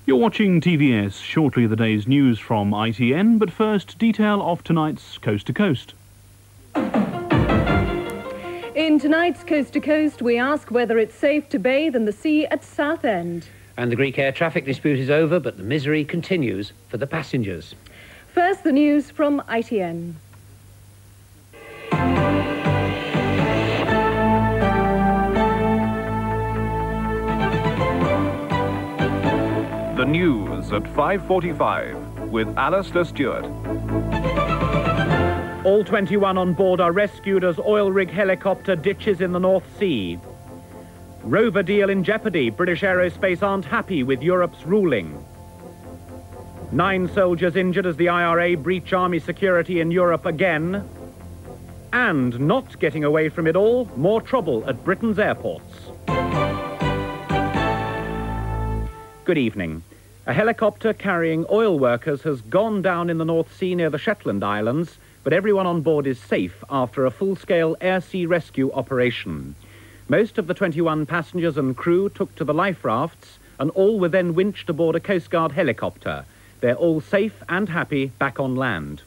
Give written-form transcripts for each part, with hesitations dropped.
You're watching TVS, shortly the day's news from ITN, but first, detail of tonight's Coast to Coast. In tonight's Coast to Coast, we ask whether it's safe to bathe in the sea at Southend. And the Greek air traffic dispute is over, but the misery continues for the passengers. First, the news from ITN. The news at 5:45 with Alastair Stewart. All 21 on board are rescued as oil rig helicopter ditches in the North Sea. Rover deal in jeopardy. British Aerospace aren't happy with Europe's ruling. 9 soldiers injured as the IRA breach army security in Europe again. And not getting away from it all, more trouble at Britain's airports. Good evening. A helicopter carrying oil workers has gone down in the North Sea near the Shetland Islands, but everyone on board is safe after a full-scale air-sea rescue operation. Most of the 21 passengers and crew took to the life rafts, and all were then winched aboard a Coast Guard helicopter. They're all safe and happy back on land.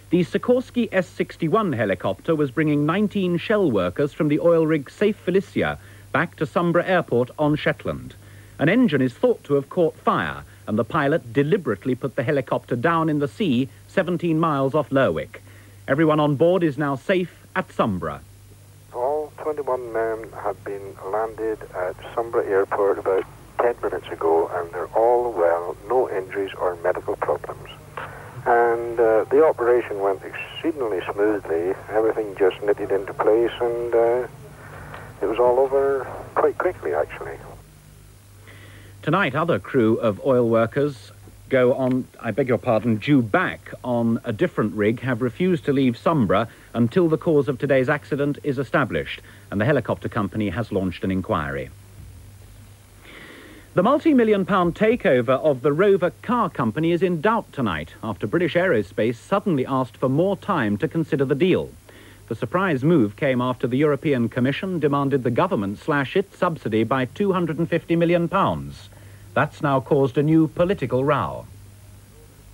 The Sikorsky S-61 helicopter was bringing 19 Shell workers from the oil rig Safe Felicia back to Sombra Airport on Shetland. An engine is thought to have caught fire, and the pilot deliberately put the helicopter down in the sea 17 miles off Lerwick. Everyone on board is now safe at Sombra. All 21 men have been landed at Sombra Airport about 10 minutes ago, and they're all well, no injuries or medical problems. And the operation went exceedingly smoothly. Everything just knitted into place, and it was all over quite quickly, actually. Tonight, other crew of oil workers go on, due back on a different rig, have refused to leave Sombra until the cause of today's accident is established, and the helicopter company has launched an inquiry. The multi-million-pound takeover of the Rover car company is in doubt tonight after British Aerospace suddenly asked for more time to consider the deal. The surprise move came after the European Commission demanded the government slash its subsidy by £250 million. That's now caused a new political row.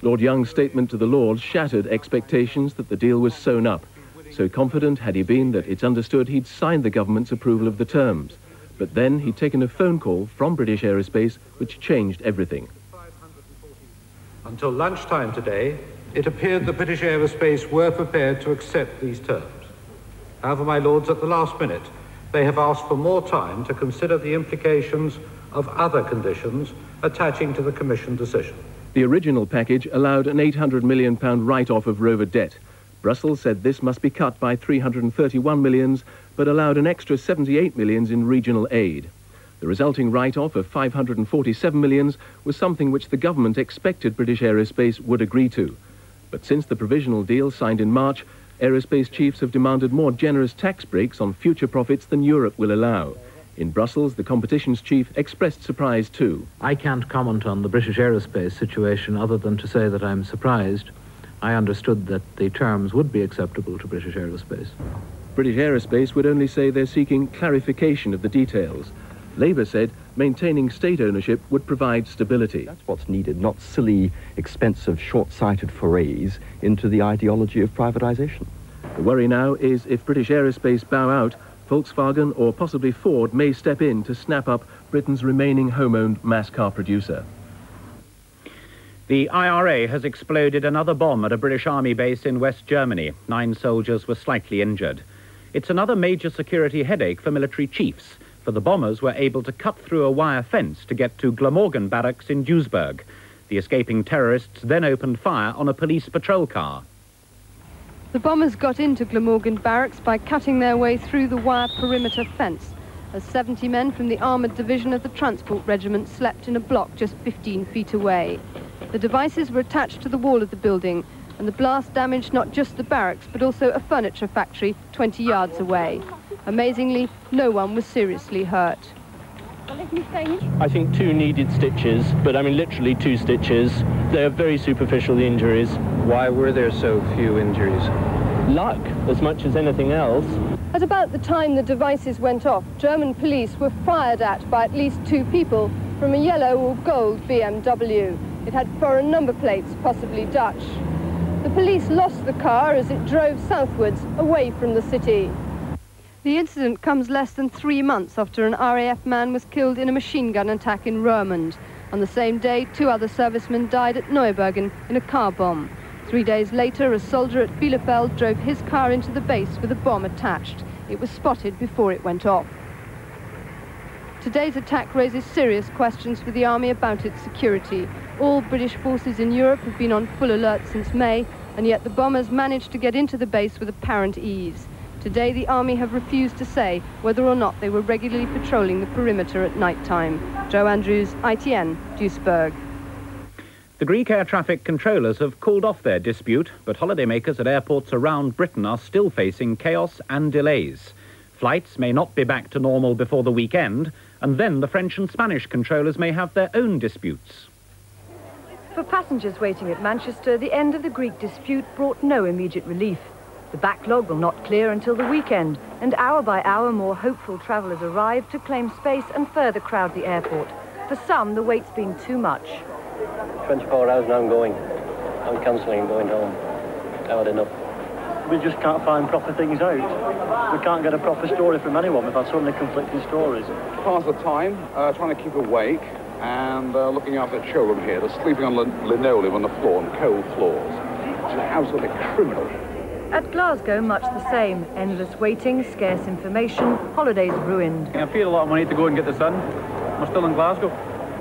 Lord Young's statement to the Lords shattered expectations that the deal was sewn up. So confident had he been that it's understood he'd signed the government's approval of the terms. But then he'd taken a phone call from British Aerospace which changed everything. Until lunchtime today, it appeared that British Aerospace were prepared to accept these terms. However, my lords, at the last minute, they have asked for more time to consider the implications of other conditions attaching to the Commission decision. The original package allowed an £800 million write-off of Rover debt. Brussels said this must be cut by £331 million, but allowed an extra £78 million in regional aid. The resulting write-off of £547 million was something which the government expected British Aerospace would agree to. But since the provisional deal signed in March, aerospace chiefs have demanded more generous tax breaks on future profits than Europe will allow. In Brussels, the competitions chief expressed surprise too. I can't comment on the British Aerospace situation other than to say that I'm surprised. I understood that the terms would be acceptable to British Aerospace. British Aerospace would only say they're seeking clarification of the details. Labour said maintaining state ownership would provide stability. That's what's needed, not silly, expensive, short-sighted forays into the ideology of privatisation. The worry now is if British Aerospace bow out, Volkswagen or possibly Ford may step in to snap up Britain's remaining home-owned mass car producer. The IRA has exploded another bomb at a British Army base in West Germany. 9 soldiers were slightly injured. It's another major security headache for military chiefs, for the bombers were able to cut through a wire fence to get to Glamorgan barracks in Duisburg. The escaping terrorists then opened fire on a police patrol car. The bombers got into Glamorgan barracks by cutting their way through the wire perimeter fence, as 70 men from the armoured division of the Transport Regiment slept in a block just 15 feet away. The devices were attached to the wall of the building, and the blast damaged not just the barracks, but also a furniture factory 20 yards away. Amazingly, no one was seriously hurt. I think 2 needed stitches, but I mean literally 2 stitches. They're very superficial injuries. Why were there so few injuries? Luck, as much as anything else. At about the time the devices went off, German police were fired at by at least 2 people from a yellow or gold BMW. It had foreign number plates, possibly Dutch. The police lost the car as it drove southwards, away from the city. The incident comes less than 3 months after an RAF man was killed in a machine gun attack in Roermond. On the same day, 2 other servicemen died at Neubergen in a car bomb. 3 days later, a soldier at Bielefeld drove his car into the base with a bomb attached. It was spotted before it went off. Today's attack raises serious questions for the army about its security. All British forces in Europe have been on full alert since May, and yet the bombers managed to get into the base with apparent ease. Today, the army have refused to say whether or not they were regularly patrolling the perimeter at night time. Joe Andrews, ITN, Duisburg. The Greek air traffic controllers have called off their dispute, but holidaymakers at airports around Britain are still facing chaos and delays. Flights may not be back to normal before the weekend, and then the French and Spanish controllers may have their own disputes. For passengers waiting at Manchester, the end of the Greek dispute brought no immediate relief. The backlog will not clear until the weekend, and hour by hour more hopeful travellers arrive to claim space and further crowd the airport. For some, the wait's been too much. 24 hours now I'm going. I'm cancelling and going home. I've had enough. We just can't find proper things out. We can't get a proper story from anyone. We've had so many conflicting stories. Pass the time, trying to keep awake and looking after children here. They're sleeping on linoleum on the floor, on cold floors. It's absolutely criminal. At Glasgow, much the same. Endless waiting, scarce information, holidays ruined. I paid a lot of money to go and get this in. We're still in Glasgow.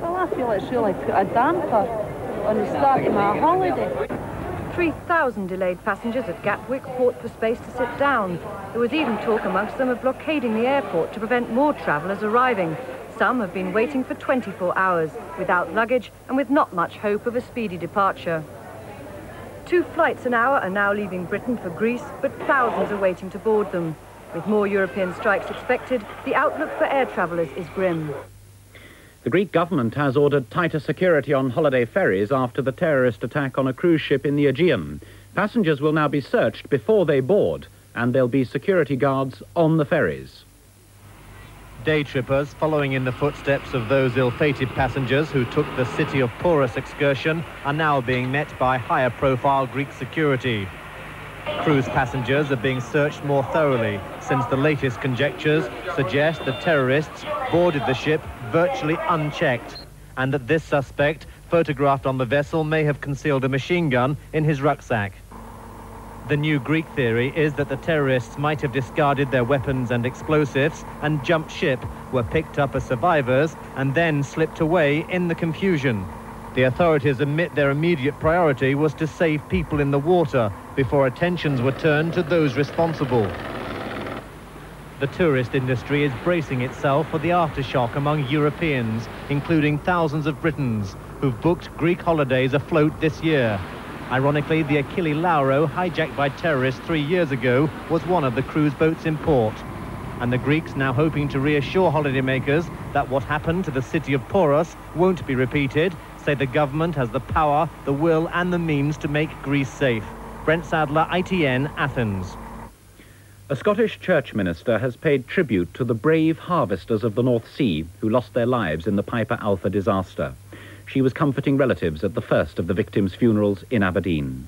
Well, I feel it's really put a damper on the start of my holiday. 3,000 delayed passengers at Gatwick fought for space to sit down. There was even talk amongst them of blockading the airport to prevent more travellers arriving. Some have been waiting for 24 hours, without luggage and with not much hope of a speedy departure. 2 flights an hour are now leaving Britain for Greece, but thousands are waiting to board them. With more European strikes expected, the outlook for air travellers is grim. The Greek government has ordered tighter security on holiday ferries after the terrorist attack on a cruise ship in the Aegean. Passengers will now be searched before they board, and there'll be security guards on the ferries. Day trippers, following in the footsteps of those ill-fated passengers who took the City of Porus excursion, are now being met by higher-profile Greek security. Cruise passengers are being searched more thoroughly, since the latest conjectures suggest the terrorists boarded the ship virtually unchecked, and that this suspect, photographed on the vessel, may have concealed a machine gun in his rucksack. The new Greek theory is that the terrorists might have discarded their weapons and explosives and jumped ship, were picked up as survivors, and then slipped away in the confusion. The authorities admit their immediate priority was to save people in the water before attentions were turned to those responsible. The tourist industry is bracing itself for the aftershock among Europeans, including thousands of Britons who've booked Greek holidays afloat this year. Ironically, the Achille Lauro, hijacked by terrorists 3 years ago, was one of the cruise boats in port. And the Greeks now hoping to reassure holidaymakers that what happened to the city of Poros won't be repeated, say the government has the power, the will and the means to make Greece safe. Brent Sadler, ITN, Athens. A Scottish church minister has paid tribute to the brave harvesters of the North Sea who lost their lives in the Piper Alpha disaster. She was comforting relatives at the first of the victims' funerals in Aberdeen.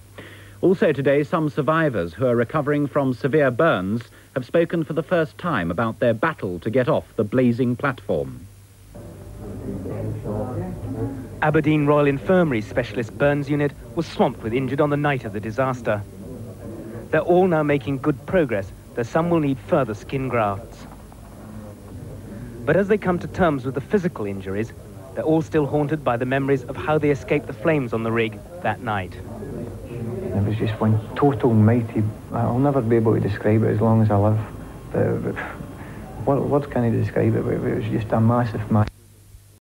Also today, some survivors who are recovering from severe burns have spoken for the first time about their battle to get off the blazing platform. Aberdeen Royal Infirmary's specialist burns unit was swamped with injured on the night of the disaster. They're all now making good progress, though some will need further skin grafts. But as they come to terms with the physical injuries, they're all still haunted by the memories of how they escaped the flames on the rig that night. It was just one total mighty... I'll never be able to describe it as long as I live. But words can't describe it, but it was just a massive...